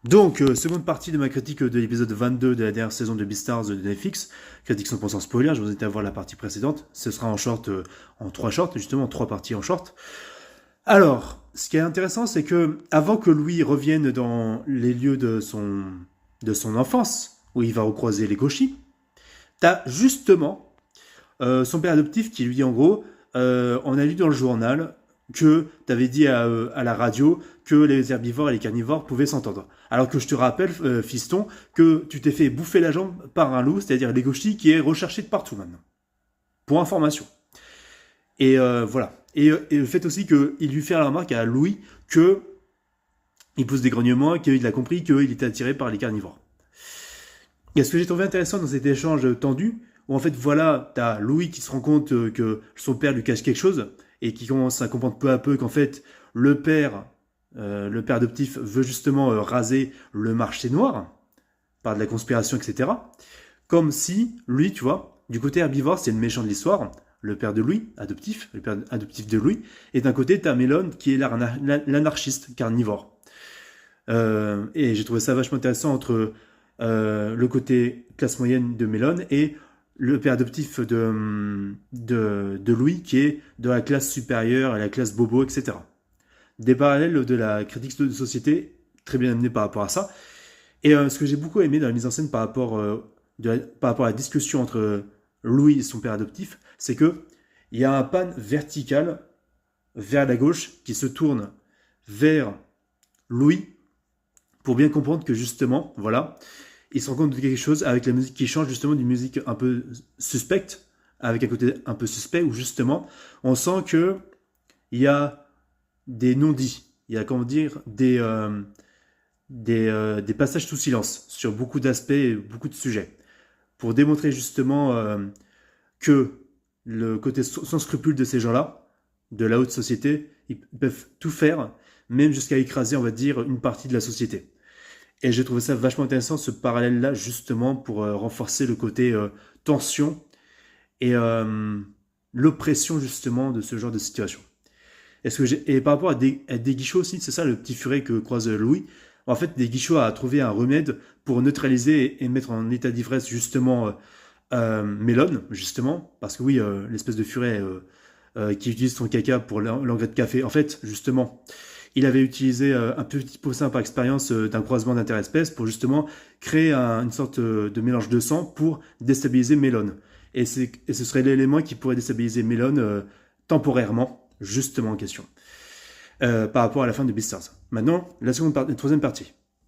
Donc, seconde partie de ma critique de l'épisode 22 de la dernière saison de Beastars de Netflix. Critique 100% spoiler, je vous invite à voir la partie précédente. Ce sera en short, en 3 shorts, justement, 3 parties en short. Alors, ce qui est intéressant, c'est que avant que Louis revienne dans les lieux de son enfance, où il va recroiser les Gauchis, t'as justement son père adoptif qui lui dit en gros, on a lu dans le journal que t'avais dit à la radio que les herbivores et les carnivores pouvaient s'entendre. Alors que je te rappelle, fiston, que tu t'es fait bouffer la jambe par un loup, c'est-à-dire les Gauchis, qui est recherché de partout maintenant. Pour information. Et voilà. Et le fait aussi qu'il lui fait la remarque à Louis que il pousse des grognements, qu'il a compris qu'il était attiré par les carnivores. Et ce que j'ai trouvé intéressant dans cet échange tendu, où en fait, voilà, t'as Louis qui se rend compte que son père lui cache quelque chose, et qui commence à comprendre peu à peu qu'en fait, le père adoptif veut justement raser le marché noir, par de la conspiration, etc. Comme si, lui, tu vois, du côté herbivore, c'est le méchant de l'histoire, le père de Louis, adoptif, le père adoptif de Louis, et d'un côté, t'as Mélone qui est l'anarchiste carnivore. Et j'ai trouvé ça vachement intéressant entre le côté classe moyenne de Mélone et le père adoptif de Louis qui est de la classe supérieure, à la classe bobo, etc. Des parallèles de la critique de société très bien amenés par rapport à ça. Et ce que j'ai beaucoup aimé dans la mise en scène par rapport à la discussion entre Louis et son père adoptif, c'est que il y a un pan vertical vers la gauche qui se tourne vers Louis pour bien comprendre que justement, voilà, il se rend compte de quelque chose avec la musique qui change, justement d'une musique un peu suspecte, avec un côté un peu suspect, où justement, on sent que il y a des non-dits, il y a, comment dire, des passages sous silence sur beaucoup d'aspects et beaucoup de sujets, pour démontrer justement que le côté sans scrupule de ces gens-là, de la haute société, ils peuvent tout faire, même jusqu'à écraser, on va dire, une partie de la société. Et j'ai trouvé ça vachement intéressant, ce parallèle-là, justement, pour renforcer le côté tension et l'oppression, justement, de ce genre de situation. Et par rapport à des guichots aussi, c'est ça le petit furet que croise Louis. En fait, des guichots a trouvé un remède pour neutraliser et mettre en état d'ivresse, justement, Mélone, justement. Parce que oui, l'espèce de furet qui utilise son caca pour l'engrais de café, en fait, justement, il avait utilisé un petit poussin par expérience d'un croisement d'interespèces pour justement créer une sorte de mélange de sang pour déstabiliser Mélone. Et ce serait l'élément qui pourrait déstabiliser Mélone temporairement, justement en question, par rapport à la fin de Beastars. Maintenant, la troisième partie.